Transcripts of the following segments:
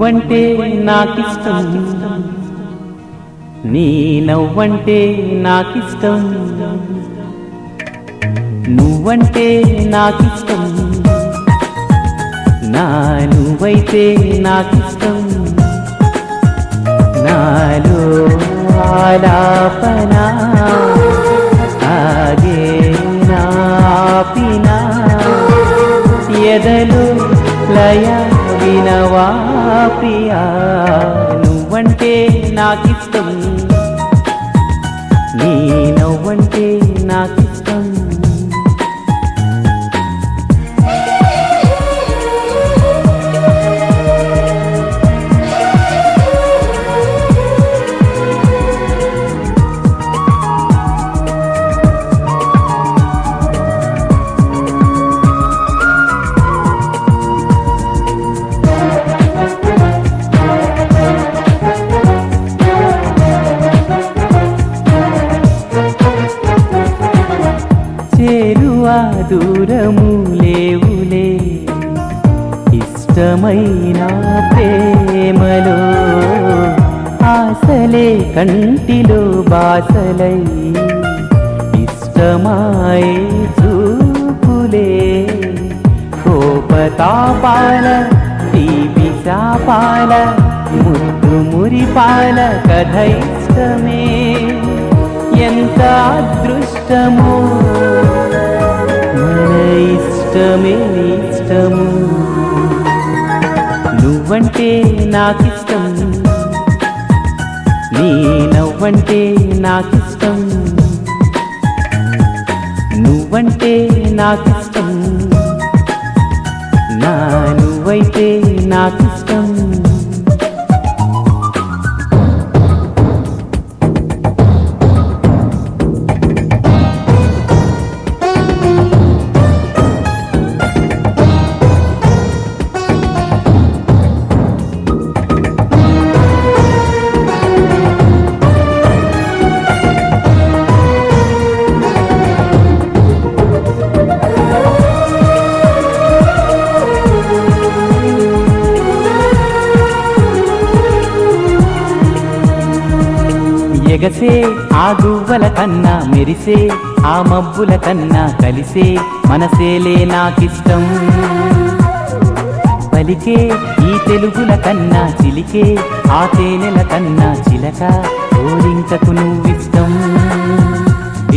నువ్వంటే నాకిష్టం, నీ నవ్వంటే నాకిష్టం. నువ్వంటే నాకిష్టం, నా నువ్వైతే నాకిష్టం. నాలో ఆలాపన ఆగే నాపినా ఎదలు లయ వినవా ప్రియా. నువ్వంటే నాకిష్టం, నీ నవ్వంటే నాకిష్టం. చేరువా దూరము లేవులే ఇష్టమైన ప్రేమలో, ఆశలే కంటిలో బాసలై ఇష్టమాయే చూపులే. కోపతాపాల తీపి శాపాల ముద్దు మురిపాల కథ ఇష్టమే. ఎంత అదృష్టమో మన ఇష్టమే ఇష్టము. నువ్వంటే నాకిష్టం, నీ నవ్వంటే నాకిష్టం. నువ్వంటే నాకిష్టం, నా నువ్వైతే నాకిష్టం. ఎగసే ఆ గువ్వల కన్నా మెరిసే ఆ మబ్బుల కన్నా కలిసే మనసేలే నాకిష్టం. పలికే ఈ తెలుగుల కన్నా చిలికే ఆ తేనెల కన్నా చిలక ఓరింకకు నువ్విష్టం.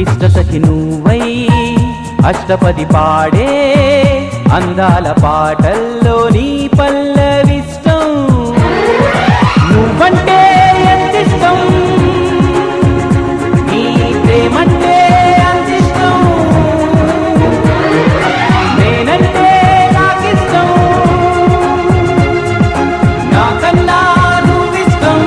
ఇష్టసఖి నువ్వై అష్టపది పాడే అందాల పాటల్లో నీ పల్లవిష్టం. నువ్వంటే ఎంతిష్టం, ప్రేమంటే అంతిష్టం. నేనంటే నాకిష్టం, నాకన్నా నువ్విష్టం.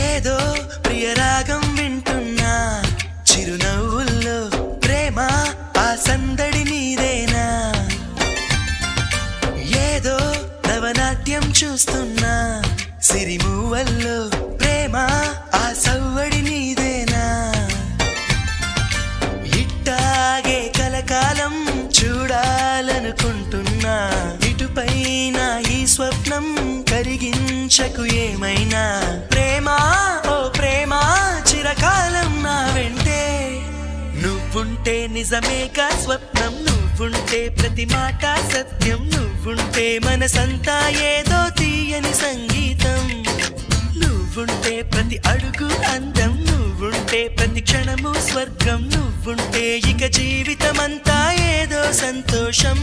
ఏదో ప్రియరాగం వింటున్నా చిరునవ్వుల్లో ప్రేమ ఆ సందడి నీదేనా. ఏదో నవనాట్యం చూస్తున్నా సిరిమూవల్లో ప్రేమ ఆ సవ్వడి నీదేనా. ఇట్టాగే కలకాలం చూడాలనుకుంటున్నా, ఇటుపైన ఈ స్వప్నం కరిగించకు ఏమైనా. ప్రేమా ఓ ప్రేమా చిరకాలం నా వెంటే నువ్వుంటే నిజమేగా స్వప్నం. నువ్వుంటే ప్రతి మాట సత్యం. నువ్వుంటే మనసంతా ఏదో తీయని సంగీతం. నువ్వుంటే ప్రతి అడుగు అందం. నువ్వుంటే ప్రతి క్షణము స్వర్గం. నువ్వుంటే ఇక జీవితమంతా ఏదో సంతోషం.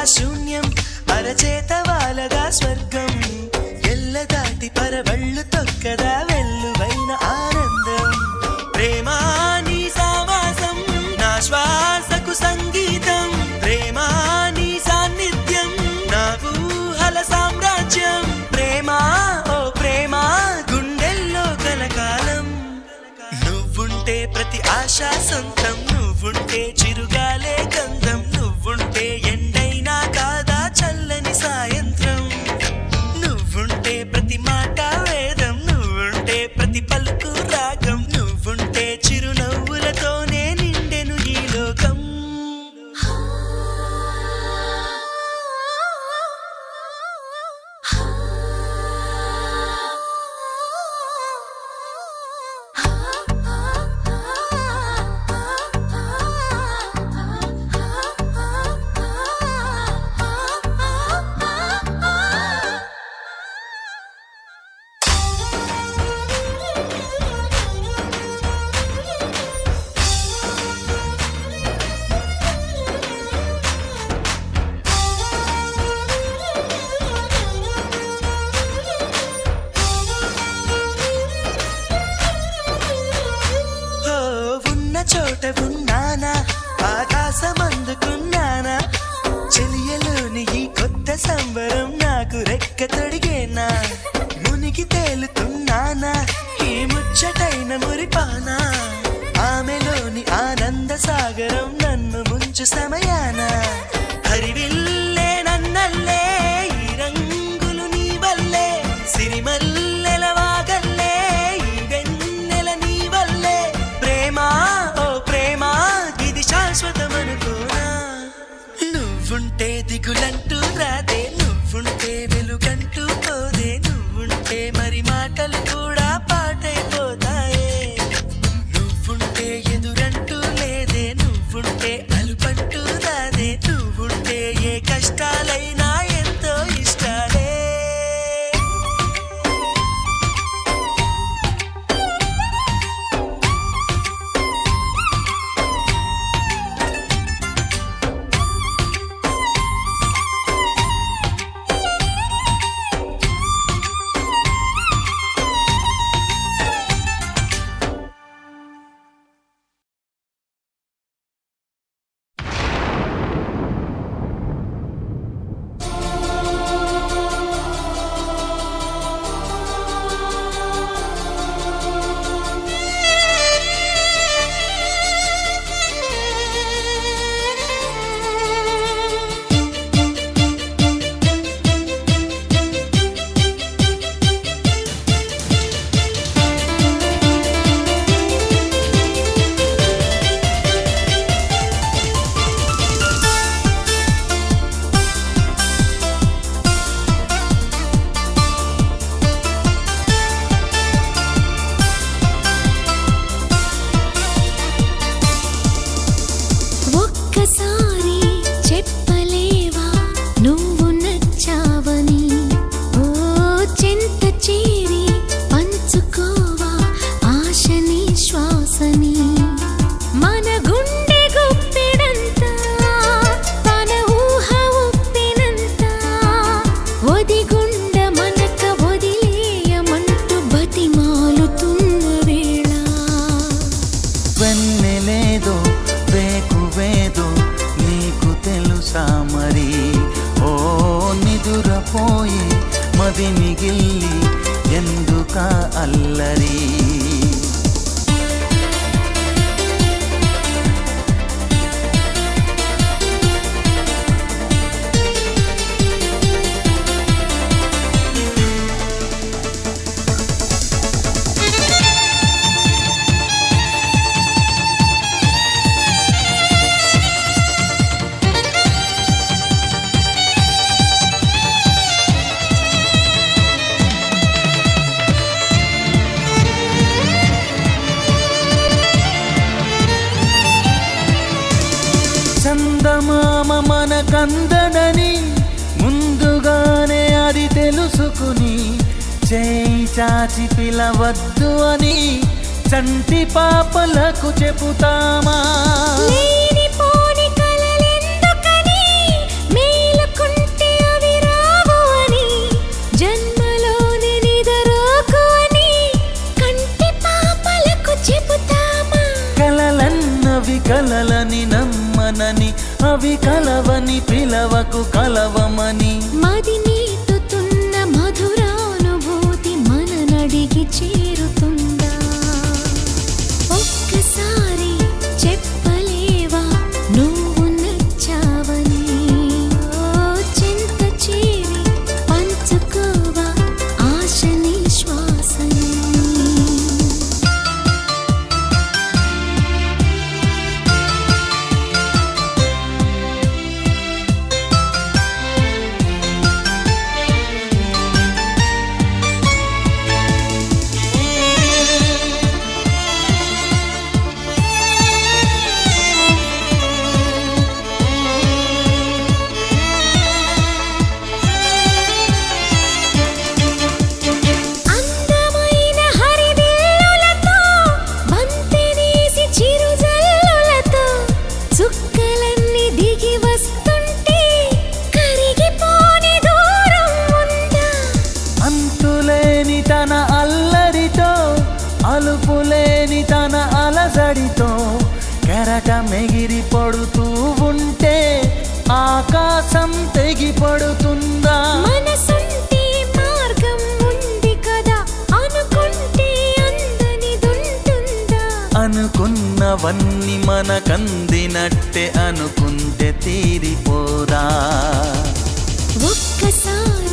శూన్యం అరచేత వాలదా స్వర్గం ఎల్లదాటి పరవళ్ళు తొక్కదా వెల్లువైన ఆనందం ప్రేమ నీ సావాసం నా శ్వాసకు సంగీతం ప్రేమ నీ సాన్నిధ్యం నా ఊహల సామ్రాజ్యం ప్రేమ ఓ ప్రేమ గుండెల్లో కలకాలం నువ్వుంటే ప్రతి ఆశ సొంతం నువ్వుంటే చిరుగాలే గంధం నువ్వుంటే ఎండైనా కాదా చల్లని సాయంత్రం నువ్వుంటే ప్రతి మాట వేదం నువ్వుంటే ప్రతి పలుకు రాగం నువ్వుంటే చిరునవ్వులతోనే నిండెను ఈ లోకం చోట ఉన్నానా ఆకాశం అందుకున్నానా చెలియలోని ఈ కొత్త సంబరం నాకు రెక్క తొడిగేనా మునిగి తేలుతున్నానా ఈ ముచ్చటైన మురిపానా ఆమెలోని ఆనంద సాగరం నన్ను ముంచు సమయాన హరివిల్లే నన్నల్లే ఈ రంగులు నీ వల్లే సిరిమల్లెల వాగల్లే ఈ వెన్నెల నీ వల్లే ప్రేమ శాశ్వతమనుకోనా నువ్వుంటే దిగులంటూ రాదే నువ్వుంటే వెలుగంటూ పోదే నువ్వుంటే మరి మాటలు కూడా పాటైపోతాయే నువ్వుంటే ఎదురంటూ లేదే నువ్వుంటే అలుపంటూ రాదే నువ్వుంటే ఏ కష్టాలైనా ఎంతో ఇష్టాలే మది మిగిల్లి ఎందుక అల్లరి చందమామ మనకందనని ముందుగానే అది తెలుసుకుని చేయి చాచి పిలవద్దు అని చంటి పాపలకు చెబుతామా లేని పోని కలలెందుకని మేల కలలని నమ్మనని అవి కలవని పిలవకు కలవమని మది నీటుతున్న మధురానుభూతి మననడిగి చేరుతుందా ఒక్కసారి చెప్పలేవా నువ్వు నచ్చావని ఓ చింత చేరి పంచుకోవా ఆశని శ్వాసని అందమైన హరివిల్లులతో బంతినేసి చిరుజల్లులతో చుక్కలన్నీ దిగి వస్తుంటే కరిగిపోని దూరం ఉందా అంతులేని తన అల్లరితో అలుపులేని తన అలజడితో కెరటమెగిరి పడుతూ ఉంటే ఆకాశం తెగిపడుతుందా మనసుంటే మార్గం ఉంది కదా అనుకుంటే అందనిదుంటుందా అనుకున్నవన్నీ మనకందినట్టే అనుకుంటే తీరిపోరా ఒక్కసారి